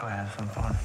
go have some fun.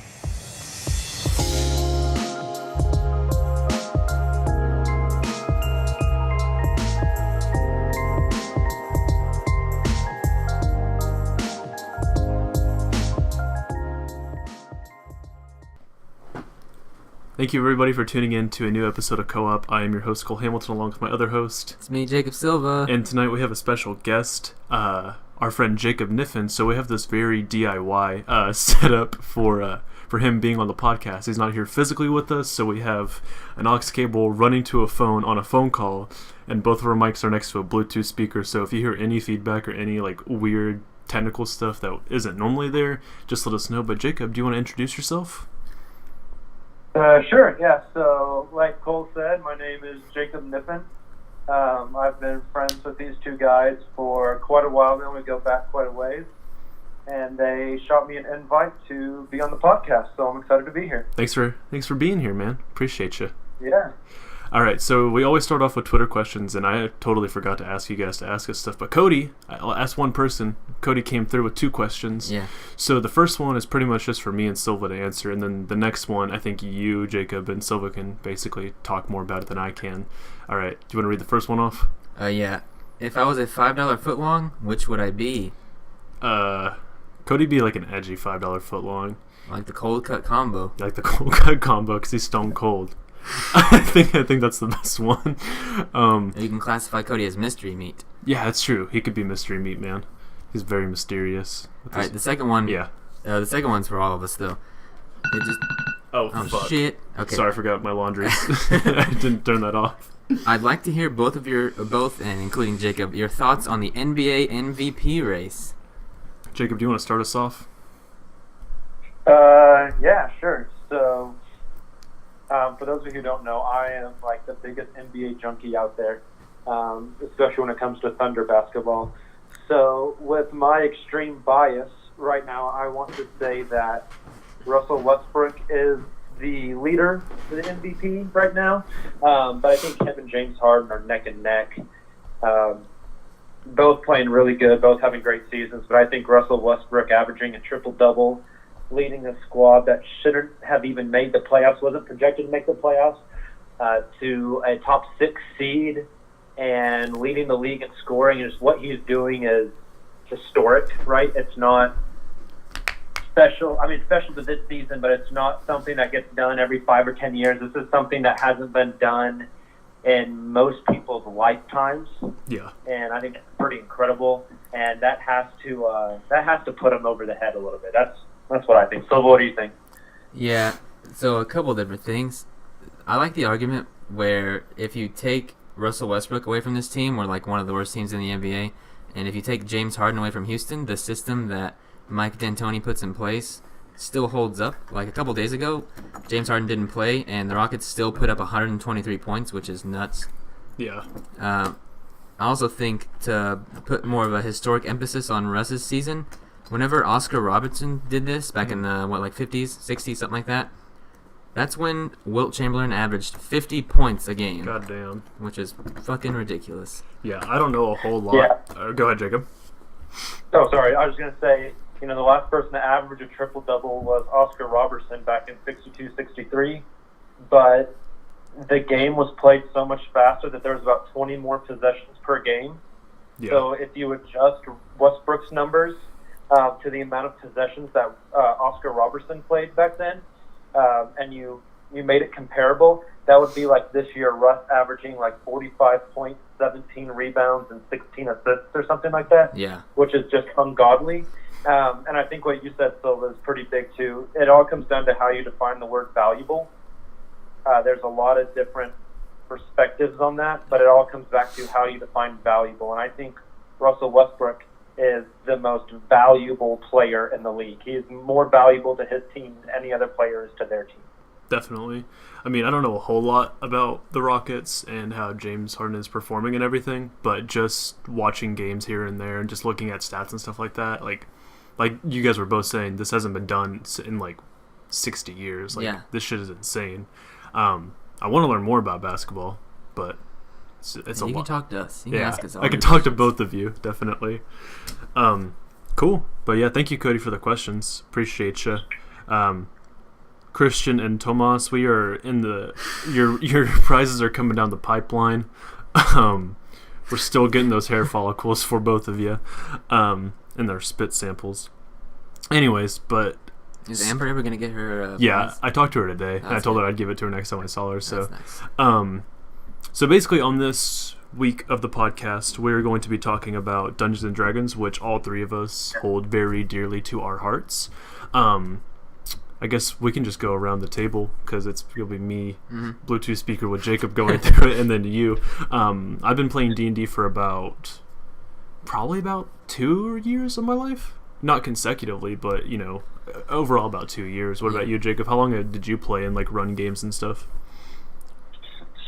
Thank you, everybody, for tuning in to a new episode of Co-op. I am your host, Cole Hamilton, along with my other host. It's me, Jacob Silva. And tonight we have a special guest, our friend Jacob Niffen. So we have this very DIY setup for him being on the podcast. He's not here physically with us, so we have an aux cable running to a phone on a phone call, and both of our mics are next to a Bluetooth speaker. So if you hear any feedback or any weird technical stuff that isn't normally there, just let us know. But Jacob, do you want to introduce yourself? Sure, yeah. So, like Cole said, my name is Jacob Niffen. I've been friends with these two guys for quite a while now. We go back quite a ways. And they shot me an invite to be on the podcast, so I'm excited to be here. Thanks for being here, man. Appreciate you. Yeah. All right, so we always start off with Twitter questions, and I totally forgot to ask you guys to ask us stuff. But Cody, I'll ask one person. Cody came through with two questions. Yeah. So the first one is pretty much just for me and Silva to answer, and then the next one, I think you, Jacob, and Silva can basically talk more about it than I can. All right, do you want to read the first one off? Yeah. If I was a $5 footlong, which would I be? Cody'd be like an edgy $5 footlong. Like the cold cut combo. Like the cold cut combo, because he's stone cold. I think that's the best one. You can classify Cody as mystery meat. Yeah, that's true. He could be mystery meat, man. He's very mysterious. All right, the second one. Yeah. The second one's for all of us, though. It just. Oh fuck. Shit. Okay. Sorry, I forgot my laundry. I didn't turn that off. I'd like to hear both, and including Jacob, your thoughts on the NBA MVP race. Jacob, do you want to start us off? Yeah, sure. So, for those of you who don't know, I am like the biggest NBA junkie out there, especially when it comes to Thunder basketball. So, with my extreme bias right now, I want to say that Russell Westbrook is the leader for the MVP right now. But I think him and James Harden are neck and neck. Both playing really good, both having great seasons. But I think Russell Westbrook averaging a triple-double, leading a squad that shouldn't have even made the playoffs, wasn't projected to make the playoffs, to a top 6 seed and leading the league in scoring. And just what he's doing is historic, right? It's not special. I mean, special to this season, but it's not something that gets done every 5 or 10 years. This is something that hasn't been done in most people's lifetimes. Yeah. And I think it's pretty incredible. And that has to put him over the head a little bit. That's what I think. So what do you think? Yeah, so a couple different things. I like the argument where if you take Russell Westbrook away from this team, we're like one of the worst teams in the NBA. And if you take James Harden away from Houston, the system that Mike D'Antoni puts in place still holds up. Like a couple days ago, James Harden didn't play, and the Rockets still put up 123 points, which is nuts. Yeah. I also think to put more of a historic emphasis on Russ's season, whenever Oscar Robertson did this back in the 50s, 60s, something like that, that's when Wilt Chamberlain averaged 50 points a game. Goddamn. Which is fucking ridiculous. Yeah, I don't know a whole lot. Yeah. Go ahead, Jacob. Oh, sorry. I was going to say, the last person to average a triple-double was Oscar Robertson back in 62-63, but the game was played so much faster that there was about 20 more possessions per game. Yeah. So if you adjust Westbrook's numbers to the amount of possessions that Oscar Robertson played back then, and you made it comparable, that would be like this year Russ averaging like 45 points, 17 rebounds, and 16 assists or something like that. Yeah. Which is just ungodly. And I think what you said, Silva, is pretty big too. It all comes down to how you define the word valuable. There's a lot of different perspectives on that, but it all comes back to how you define valuable. And I think Russell Westbrook is the most valuable player in the league. He is more valuable to his team than any other player is to their team. Definitely. I mean, I don't know a whole lot about the Rockets and how James Harden is performing and everything, but just watching games here and there and just looking at stats and stuff like that, like you guys were both saying, this hasn't been done in 60 years. This shit is insane. I want to learn more about basketball, but it's a lot. You can talk to us. You can ask us all I can talk to both of you, definitely. Cool. But yeah, thank you, Cody, for the questions. Appreciate you. Christian and Tomas, we are in the your prizes are coming down the pipeline. We're still getting those hair follicles for both of you, and their spit samples. Anyways, but is Amber ever gonna get her? Yeah, prize? I talked to her today. Oh, and I told her I'd give it to her next time I saw her. So, that's nice. So basically, on this week of the podcast, we're going to be talking about Dungeons and Dragons, which all three of us hold very dearly to our hearts. I guess we can just go around the table because it'll be me, Bluetooth speaker with Jacob going through it, and then you. I've been playing D&D for probably about 2 years of my life. Not consecutively, but, overall about 2 years. What about you, Jacob? How long did you play and, run games and stuff?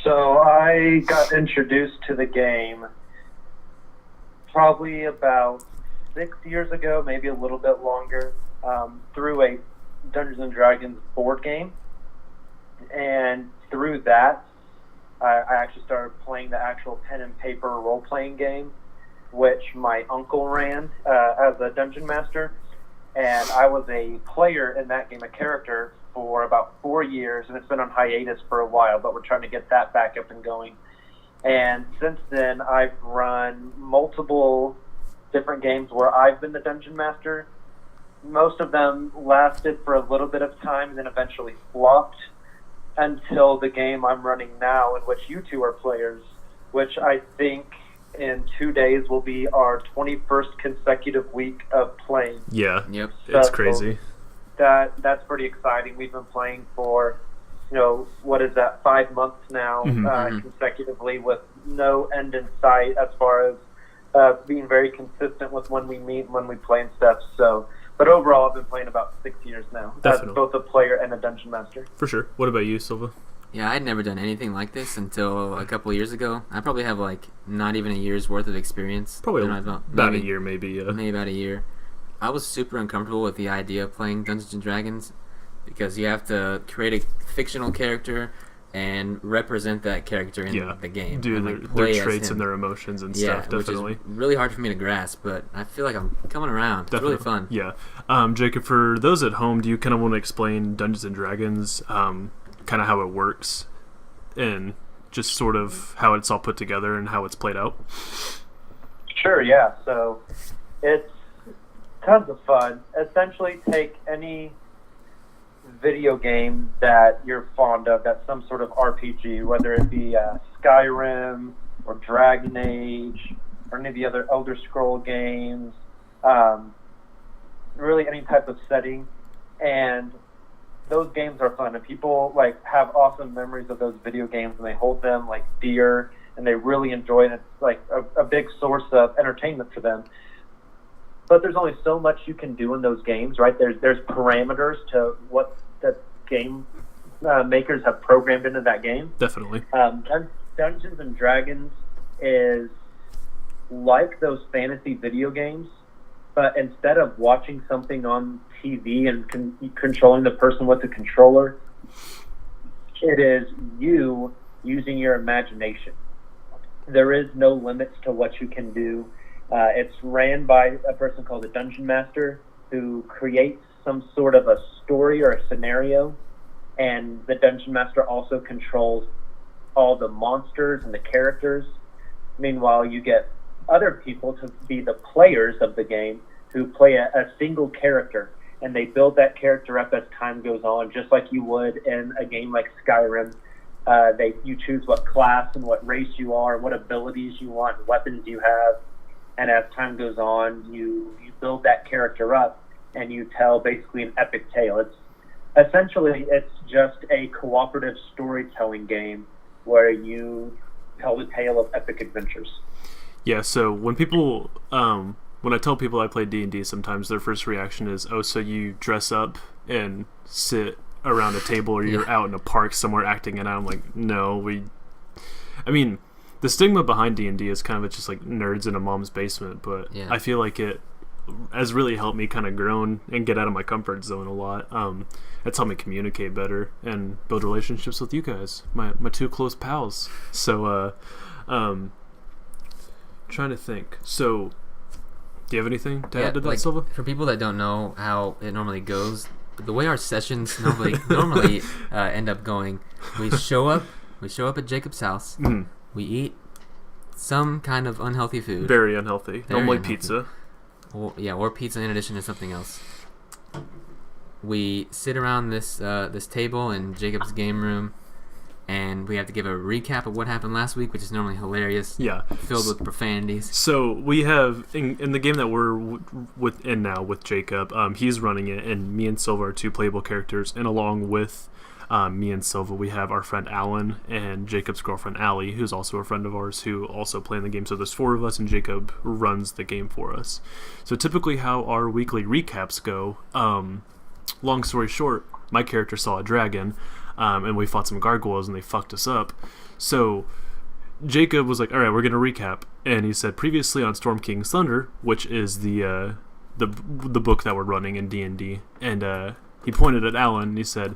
So I got introduced to the game probably about 6 years ago, maybe a little bit longer, through a Dungeons and Dragons board game. And through that, I actually started playing the actual pen and paper role-playing game, which my uncle ran as a dungeon master. And I was a player in that game, a character, for about 4 years, and it's been on hiatus for a while, but we're trying to get that back up and going. And since then, I've run multiple different games where I've been the dungeon master. Most of them lasted for a little bit of time and then eventually flopped until the game I'm running now, in which you two are players, which I think in 2 days will be our 21st consecutive week of playing. Yeah, yep, it's crazy. That's pretty exciting. We've been playing for, 5 months now, consecutively, with no end in sight as far as being very consistent with when we meet and when we play and stuff. So, but overall, I've been playing about 6 years now. Definitely. As both a player and a dungeon master. For sure. What about you, Silva? Yeah, I'd never done anything like this until a couple of years ago. I probably have not even a year's worth of experience. Probably about a year, maybe. Yeah. Maybe about a year. I was super uncomfortable with the idea of playing Dungeons and Dragons because you have to create a fictional character and represent that character in the game. Do their traits and their emotions and stuff, definitely. Which is really hard for me to grasp, but I feel like I'm coming around. Definitely. It's really fun. Yeah. Jacob, for those at home, do you kind of want to explain Dungeons and Dragons, kind of how it works, and just sort of how it's all put together and how it's played out? Sure, yeah. So it's tons of fun. Essentially, take any video game that you're fond of, that's some sort of RPG, whether it be Skyrim or Dragon Age or any of the other Elder Scroll games, really any type of setting. And those games are fun, and people have awesome memories of those video games, and they hold them dear, and they really enjoy it. It's a big source of entertainment for them. But there's only so much you can do in those games, right? There's parameters to what the game makers have programmed into that game. Definitely. Dungeons and Dragons is like those fantasy video games, but instead of watching something on TV and controlling the person with the controller, it is you using your imagination. There is no limits to what you can do. It's ran by a person called a Dungeon Master who creates some sort of a story or a scenario, and the Dungeon Master also controls all the monsters and the characters. Meanwhile, you get other people to be the players of the game who play a single character, and they build that character up as time goes on, just like you would in a game like Skyrim. You choose what class and what race you are, and what abilities you want, and weapons you have. And as time goes on, you build that character up, and you tell basically an epic tale. It's just a cooperative storytelling game where you tell the tale of epic adventures. Yeah. So when I tell people I play D&D, sometimes their first reaction is, "Oh, so you dress up and sit around a table, or you're out in a park somewhere acting it out?" I'm like, no, the stigma behind D&D is kind of just nerds in a mom's basement, but I feel like it has really helped me kind of grow and get out of my comfort zone a lot. It's helped me communicate better and build relationships with you guys, my two close pals. So, trying to think. So, do you have anything to add to that, Silva? For people that don't know how it normally goes, the way our sessions normally end up going, we show up at Jacob's house. Mm. We eat some kind of unhealthy food. Very unhealthy. Normally pizza. Or pizza in addition to something else. We sit around this table in Jacob's game room, and we have to give a recap of what happened last week, which is normally hilarious. Yeah. Filled with profanities. So we have, in the game that we're in now with Jacob, he's running it, and me and Silva are two playable characters, and along with me and Silva, we have our friend Alan and Jacob's girlfriend Allie, who's also a friend of ours, who also play in the game. So there's 4 of us, and Jacob runs the game for us. So typically how our weekly recaps go, long story short, my character saw a dragon, and we fought some gargoyles, and they fucked us up. So Jacob was like, all right, we're going to recap. And he said, previously on Storm King's Thunder, which is the book that we're running in D&D, and he pointed at Alan, and he said,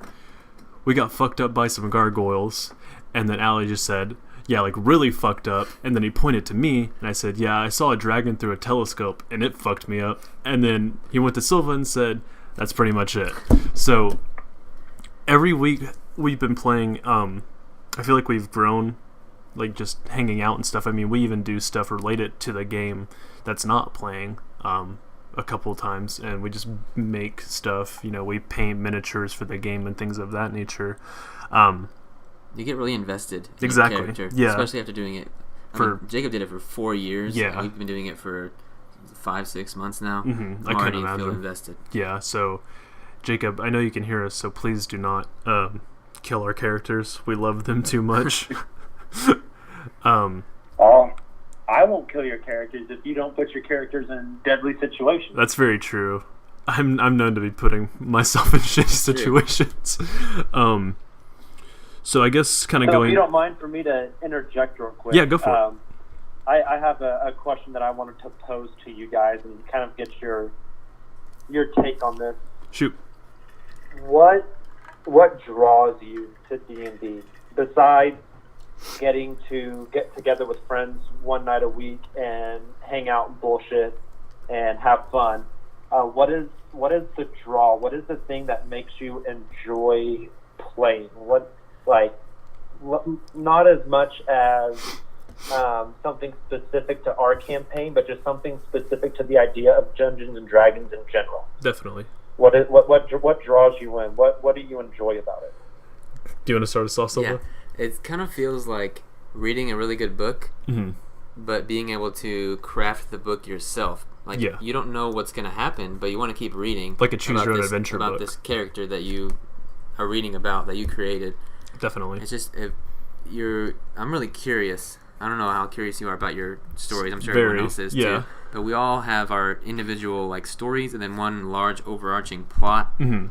we got fucked up by some gargoyles. And then Allie just said, yeah, like really fucked up. And then he pointed to me, and I said, yeah, I saw a dragon through a telescope, and it fucked me up. And then he went to Silva and said, that's pretty much it. So every week we've been playing, I feel like we've grown, like just hanging out and stuff. I mean, we even do stuff related to the game that's not playing a couple of times, and we just make stuff. You know, we paint miniatures for the game and things of that nature. You get really invested in Exactly. your character, Yeah. especially after doing it. I mean, Jacob did it for 4 years. Yeah. And we've been doing it for 5-6 months now. Mm-hmm. I'm I can already imagine. feel invested. Yeah, so Jacob, I know you can hear us, so please do not kill our characters. We love them too much. I won't kill your characters if you don't put your characters in deadly situations. That's very true. I'm known to be putting myself in shitty situations. So I guess kind of going. If you don't mind for me to interject real quick. Yeah, go for it. I have a question that I wanted to pose to you guys and kind of get your take on this. Shoot. What draws you to D&D besides getting to get together with friends one night a week and hang out and bullshit and have fun? What is the draw? What is the thing that makes you enjoy playing? Not as much as something specific to our campaign, but just something specific to the idea of Dungeons and Dragons in general. Definitely. What draws you in? What do you enjoy about it? Do you want to start us off, Silva? Yeah, it kind of feels like reading a really good book, Mm-hmm. but being able to craft the book yourself. Like, Yeah. you don't know what's going to happen, but you want to keep reading. Like a choose-your-own-adventure about book. this character that you are reading about, that you created. Definitely. It's just, I'm really curious. I don't know how curious you are about your stories. I'm sure Very, everyone else is yeah. too. But we all have our individual like stories and then one large overarching plot, Mm-hmm.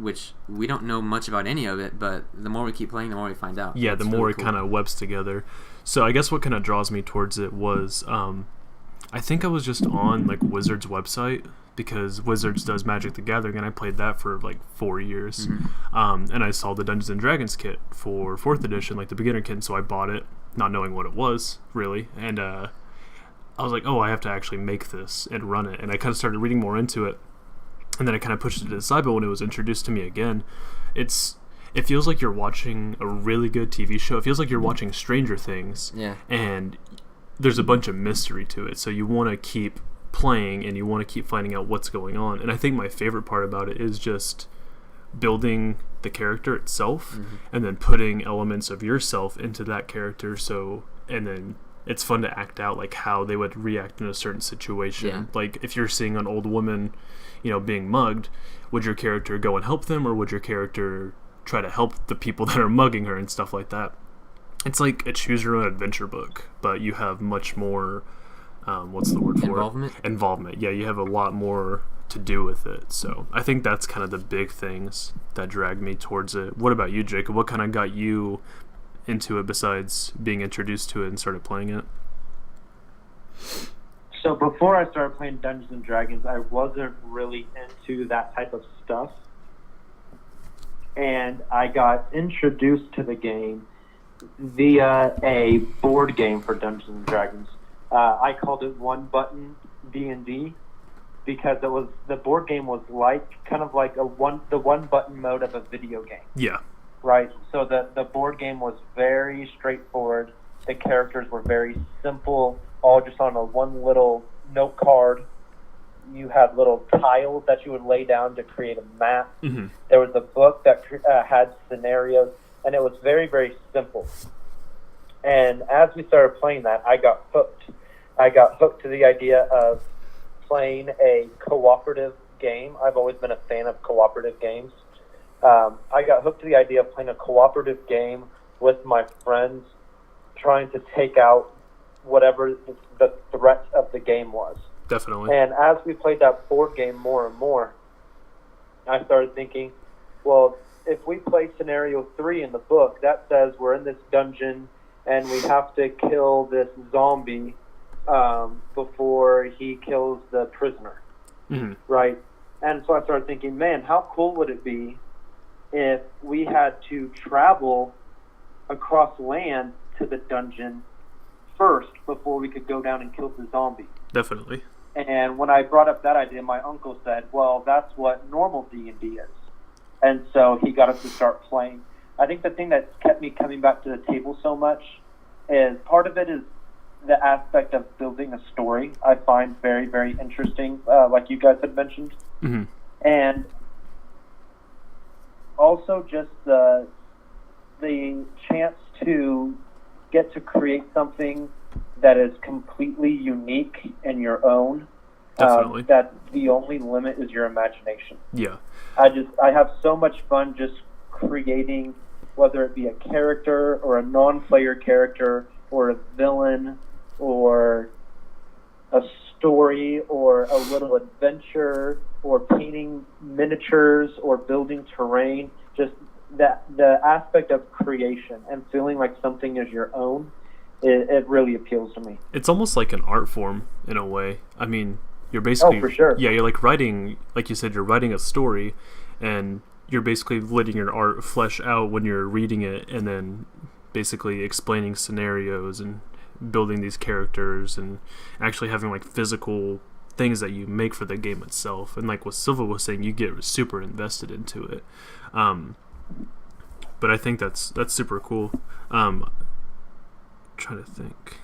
which we don't know much about any of it. But the more we keep playing, the more we find out. Yeah, It's the more really it cool. kind of webs together. So I guess what kind of draws me towards it was, I think I was just on like Wizards' website, because Wizards does Magic the Gathering, and I played that for like 4 years. Mm-hmm. And I saw the Dungeons and Dragons kit for 4th edition, like the beginner kit, so I bought it, not knowing what it was really, and I was like, oh, I have to actually make this and run it, and I kind of started reading more into it, and then I kind of pushed it to the side. But when it was introduced to me again, it feels like you're watching a really good TV show. It feels like you're watching Stranger Things, Yeah. and there's a bunch of mystery to it, so you want to keep playing and you want to keep finding out what's going on. And I think my favorite part about it is just building the character itself, and then putting elements of yourself into that character. So, and then it's fun to act out like how they would react in a certain situation. Yeah. Like if you're seeing an old woman, being mugged, would your character go and help them, or would your character try to help the people that are mugging her and stuff like that? It's like a choose your own adventure book, but you have much more what's the word for it? Involvement. Yeah, you have a lot more to do with it. So I think that's kind of the big things that drag me towards it. What about you, Jacob? What kind of got you into it besides being introduced to it and started playing it? So before I started playing Dungeons and Dragons, I wasn't really into that type of stuff. And I got introduced to the game via a board game for Dungeons and Dragons. I called it One Button D&D, because the board game was kind of like the one button mode of a video game. Yeah. Right. So the board game was very straightforward. The characters were very simple, all just on a one little note card. You had little tiles that you would lay down to create a map. Mm-hmm. There was a book that had scenarios, and it was very, very simple. And as we started playing that, I got hooked. I got hooked to the idea of playing a cooperative game. I've always been a fan of cooperative games. I got hooked to the idea of playing a cooperative game with my friends, trying to take out whatever the threat of the game was. Definitely. And as we played that board game more and more, I started thinking, well, if we play scenario 3 in the book, that says we're in this dungeon and we have to kill this zombie before he kills the prisoner, Mm-hmm. right? And so I started thinking, man, how cool would it be if we had to travel across land to the dungeon first before we could go down and kill the zombie? Definitely. And when I brought up that idea, my uncle said, well, that's what normal D&D is. And so he got us to start playing. I think the thing that's kept me coming back to the table so much is part of it is the aspect of building a story. I find very, very interesting, like you guys had mentioned. Mm-hmm. And also just the chance to get to create something that is completely unique and your own. Definitely. That the only limit is your imagination. Yeah. I have so much fun just creating, whether it be a character or a non-player character or a villain or a story or a little adventure or painting miniatures or building terrain. Just the aspect of creation and feeling like something is your own, it really appeals to me. It's almost like an art form in a way. I mean, you're basically... Oh, for sure. Yeah, you're like writing, like you said, you're writing a story, and you're basically letting your art flesh out when you're reading it, and then basically explaining scenarios and building these characters and actually having like physical things that you make for the game itself. And like what Silva was saying, you get super invested into it. But I think that's super cool. Trying to think.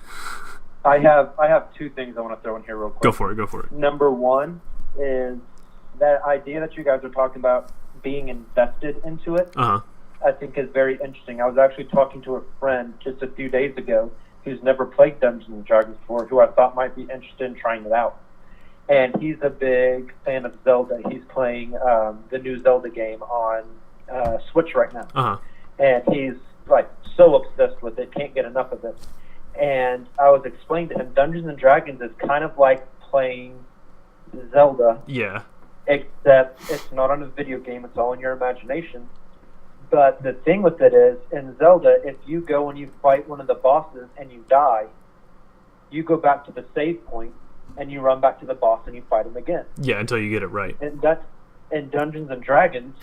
I have two things I want to throw in here real quick. Go for it. Number one is that idea that you guys are talking about being invested into it. Uh-huh. I think is very interesting. I was actually talking to a friend just a few days ago who's never played Dungeons and Dragons before, who I thought might be interested in trying it out. And he's a big fan of Zelda. He's playing the new Zelda game on Switch right now. Uh-huh. And he's like so obsessed with it, can't get enough of it. And I was explaining to him, Dungeons and Dragons is kind of like playing Zelda. Yeah. Except it's not on a video game, it's all in your imagination. But the thing with it is, in Zelda, if you go and you fight one of the bosses and you die, you go back to the save point and you run back to the boss and you fight him again. Yeah, until you get it right. And that's in Dungeons and Dragons.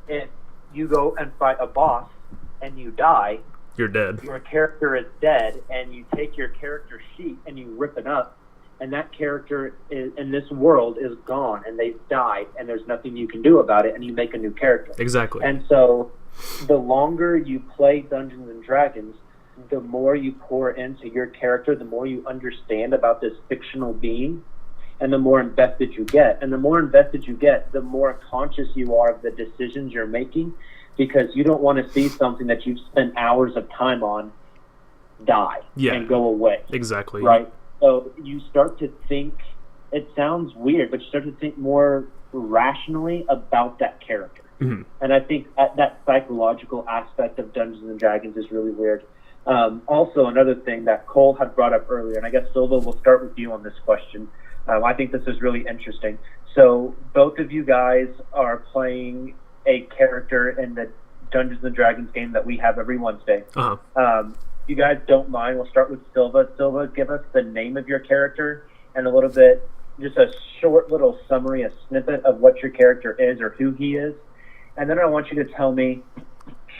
If you go and fight a boss and you die, you're dead. Your character is dead, and you take your character sheet and you rip it up, and that character in this world is gone, and they've died, and there's nothing you can do about it, and you make a new character. Exactly. And so the longer you play Dungeons and Dragons, the more you pour into your character, the more you understand about this fictional being, and the more invested you get. And the more invested you get, the more conscious you are of the decisions you're making, because you don't want to see something that you've spent hours of time on die and go away. Exactly. Right? So you start to think, it sounds weird, but you start to think more rationally about that character. Mm-hmm. And I think that psychological aspect of Dungeons and Dragons is really weird. Also, another thing that Cole had brought up earlier, and I guess Silva, will start with you on this question. I think this is really interesting. So both of you guys are playing a character in the Dungeons and Dragons game that we have every Wednesday. Uh-huh. You guys don't mind, we'll start with Silva. Silva, give us the name of your character and a little bit, just a short little summary, a snippet of what your character is or who he is. And then I want you to tell me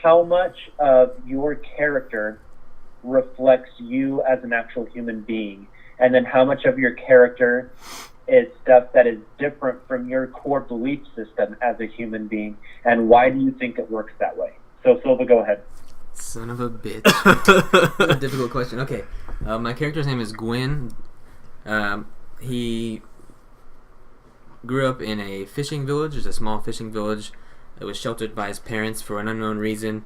how much of your character reflects you as an actual human being, and then how much of your character is stuff that is different from your core belief system as a human being, and why do you think it works that way? So Silva, go ahead. Son of a bitch. That's a difficult question. Okay, my character's name is Gwyn. He grew up in a fishing village. It's a small fishing village. It was sheltered by his parents for an unknown reason.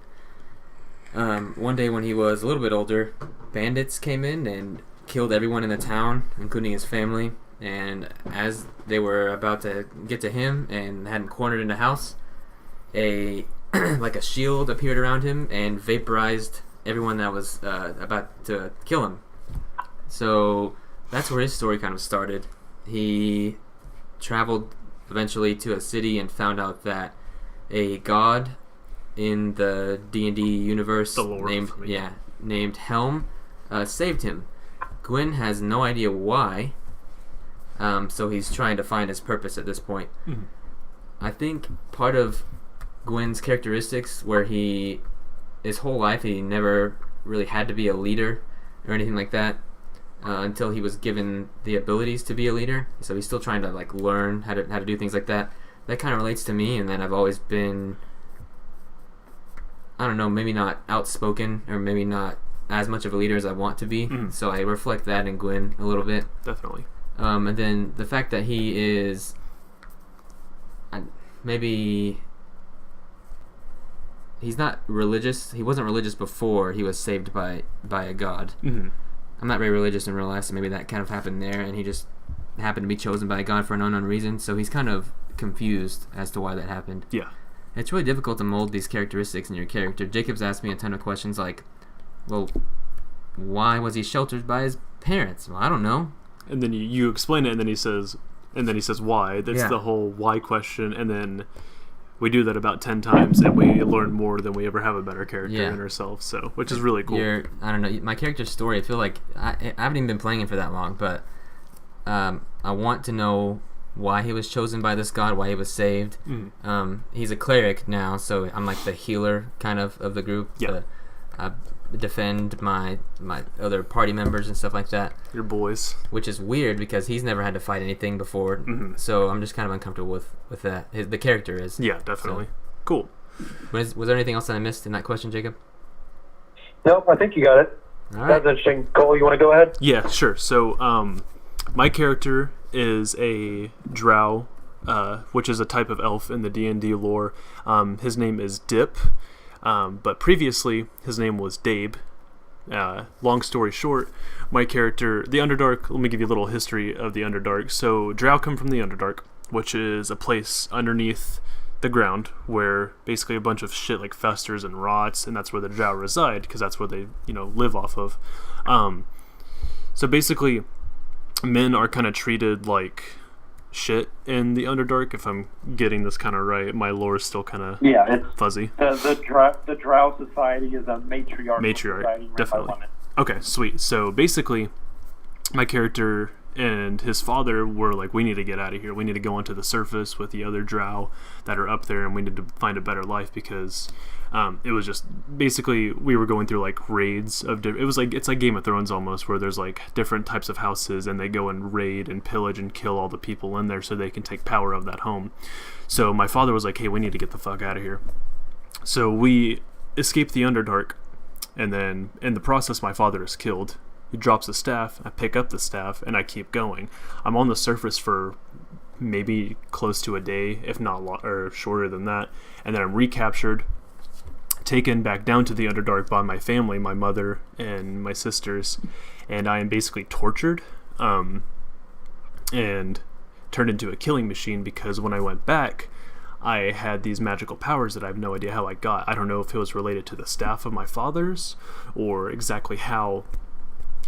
One day when he was a little bit older, bandits came in and killed everyone in the town, including his family. And as they were about to get to him and had him cornered in a house, a shield appeared around him and vaporized everyone that was about to kill him. So that's where his story kind of started. He traveled eventually to a city and found out that a god in the D&D universe named Helm saved him. Gwyn has no idea why, so he's trying to find his purpose at this point. Mm-hmm. I think part of Gwyn's characteristics, where his whole life he never really had to be a leader or anything like that until he was given the abilities to be a leader. So he's still trying to learn how to do things like that. That kind of relates to me, and then I've always been, I don't know, maybe not outspoken or maybe not as much of a leader as I want to be. Mm-hmm. So I reflect that in Gwyn a little bit. Definitely. And then the fact that he is maybe he's not religious. He wasn't religious before he was saved by a god. Mm-hmm. I'm not very religious in real life, so maybe that kind of happened there, and he just happened to be chosen by a god for an unknown reason. So he's kind of confused as to why that happened. Yeah. It's really difficult to mold these characteristics in your character. Jacob's asked me a ton of questions like, well, why was he sheltered by his parents? Well, I don't know. And then you explain it, and then he says why. That's the whole why question, and then we do that about 10 times, and we learn more than we ever have a better character in ourselves. So, which is really cool. I don't know, my character's story. I feel like I haven't even been playing it for that long, but I want to know why he was chosen by this god, why he was saved. He's a cleric now, so I'm like the healer kind of the group. Yeah. I defend my other party members and stuff like that. Your boys. Which is weird because he's never had to fight anything before, so I'm just kind of uncomfortable with that. The character is. Yeah, definitely. So. Cool. Was there anything else that I missed in that question, Jacob? Nope, I think you got it. All right. That's interesting. Cole, you want to go ahead? Yeah, sure. So, my character is a drow, which is a type of elf in the D&D lore. His name is Dip. But previously, his name was Dabe. Long story short, my character, the Underdark, let me give you a little history of the Underdark. So, drow come from the Underdark, which is a place underneath the ground where basically a bunch of shit festers and rots, and that's where the drow reside, because that's where they, live off of. So basically, men are kind of treated like shit in the Underdark, if I'm getting this kind of right. My lore is still kind of it's fuzzy. The Drow Society is a matriarchal society. Definitely. Okay, sweet. So basically, my character and his father were like, we need to get out of here. We need to go onto the surface with the other drow that are up there, and we need to find a better life, because it was just basically we were going through raids of it's like Game of Thrones almost, where there's different types of houses, and they go and raid and pillage and kill all the people in there so they can take power of that home. So my father was like, hey, we need to get the fuck out of here. So we escape the Underdark, and then in the process my father is killed. He drops the staff, I pick up the staff, and I keep going. I'm on the surface for maybe close to a day, if not or shorter than that, and then I'm recaptured, taken back down to the Underdark by my family, my mother and my sisters, and I am basically tortured and turned into a killing machine, because when I went back, I had these magical powers that I have no idea how I got. I don't know if it was related to the staff of my father's or exactly how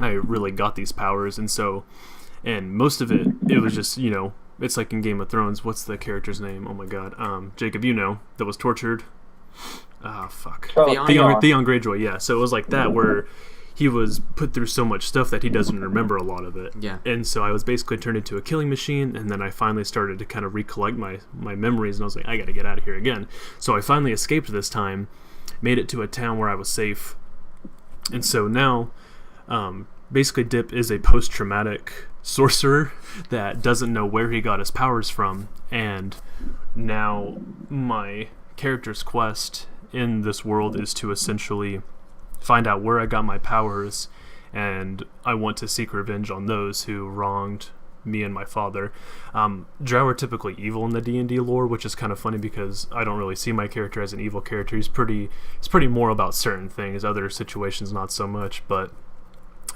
I really got these powers. And most of it was just, it's like in Game of Thrones. What's the character's name? Oh my god. Jacob, that was tortured. Fuck. Theon Greyjoy, yeah. So it was like that, where he was put through so much stuff that he doesn't remember a lot of it. Yeah. And so I was basically turned into a killing machine, and then I finally started to kind of recollect my memories, and I was like, I gotta get out of here again. So I finally escaped this time, made it to a town where I was safe. And so now, basically Dip is a post-traumatic sorcerer that doesn't know where he got his powers from, and now my character's quest in this world is to essentially find out where I got my powers, and I want to seek revenge on those who wronged me and my father. Drow are typically evil in the D&D lore, which is kind of funny because I don't really see my character as an evil character. He's pretty moral about certain things, other situations not so much, but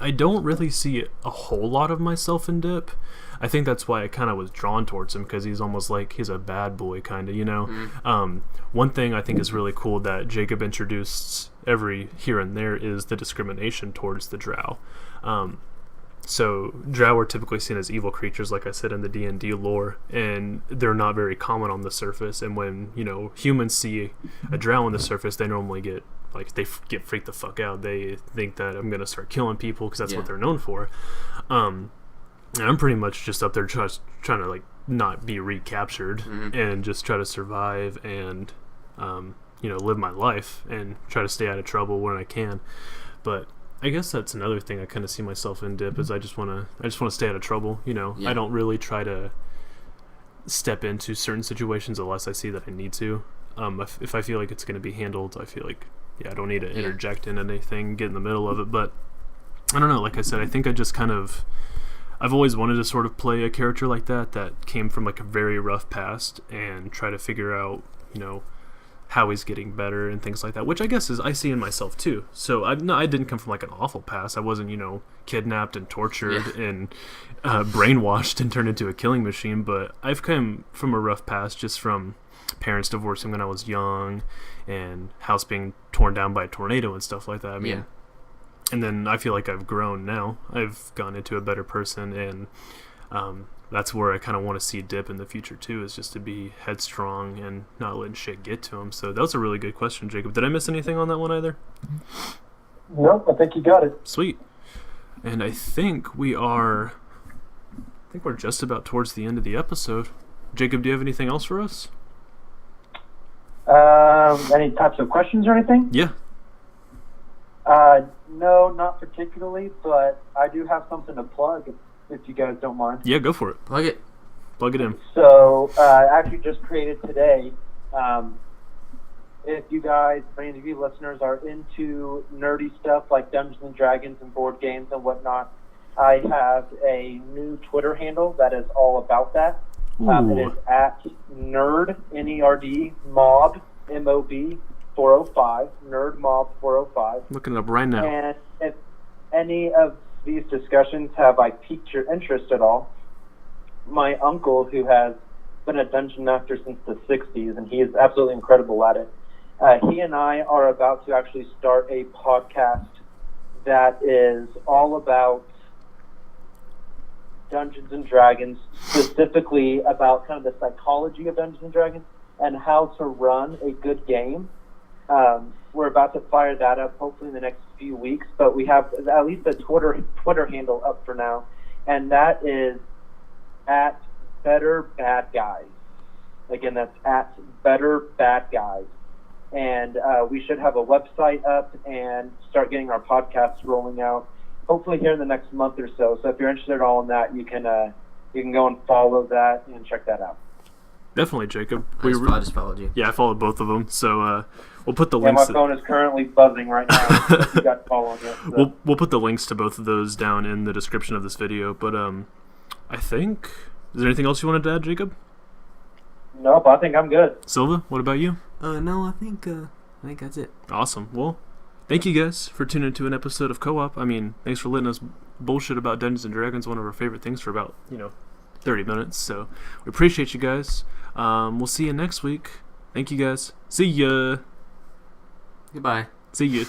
I don't really see a whole lot of myself in Dip. I think that's why I kind of was drawn towards him, because he's almost like he's a bad boy kind of, you know. One thing I think is really cool that Jacob introduced every here and there is the discrimination towards the Drow. So Drow are typically seen as evil creatures, like I said, in the D&D lore, and they're not very common on the surface. And when, you know, humans see a Drow on the surface, they normally get get freaked the fuck out. They think that I'm gonna start killing people because that's what they're known for. And I'm pretty much just up there trying to like not be recaptured and just try to survive and you know, live my life and try to stay out of trouble when I can. But I guess that's another thing I kind of see myself in Dip is I just want to stay out of trouble. You know, I don't really try to step into certain situations unless I see that I need to. If I feel like it's going to be handled, I feel like I don't need to interject in anything, get in the middle of it. But I don't know. Like I said, I think I just I've always wanted to sort of play a character like that came from like a very rough past and try to figure out, you know, how he's getting better and things like that, which I guess is I see in myself too. So I didn't come from like an awful past. I wasn't, you know, kidnapped and tortured and brainwashed and turned into a killing machine. But I've come from a rough past, just from parents divorcing when I was young and house being torn down by a tornado and stuff like that. I mean, and then I feel like I've grown now. I've gone into a better person, and that's where I kind of want to see Dip in the future too, is just to be headstrong and not letting shit get to him. So that was a really good question, Jacob. Did I miss anything on that one either? Nope, I think you got it. Sweet. And I think we're just about towards the end of the episode. Jacob, do you have anything else for us? Any types of questions or anything? Yeah. No, not particularly, but I do have something to plug if you guys don't mind. Yeah, go for it. Plug it. Plug it in. So, actually just created today. If you guys, any of you listeners, are into nerdy stuff like Dungeons and Dragons and board games and whatnot, I have a new Twitter handle that is all about that. It is at nerd, N-E-R-D, mob, M-O-B, 405, nerd mob 405. Looking it up right now. And if any of these discussions have piqued your interest at all, my uncle, who has been a dungeon master since the 60s, and he is absolutely incredible at it, he and I are about to actually start a podcast that is all about Dungeons and Dragons, specifically about kind of the psychology of Dungeons and Dragons and how to run a good game. We're about to fire that up hopefully in the next few weeks, but we have at least a Twitter handle up for now, and that is at Better Bad Guys. Again, that's at Better Bad Guys. And we should have a website up and start getting our podcasts rolling out hopefully here in the next month or so. So if you're interested at all in that, you can go and follow that and check that out. Definitely, Jacob. I just followed you. Yeah, I followed both of them. So we'll put the links. links. My phone is currently buzzing right now. So you got following it. So. We'll put the links to both of those down in the description of this video. But I think, is there anything else you wanted to add, Jacob? Nope, I think I'm good. Silva, what about you? No, I think that's it. Awesome. Well, thank you guys for tuning into an episode of Co-op. I mean, thanks for letting us bullshit about Dungeons and Dragons, one of our favorite things, for about 30 minutes. So we appreciate you guys. We'll see you next week. Thank you guys. See ya. Goodbye. See ya.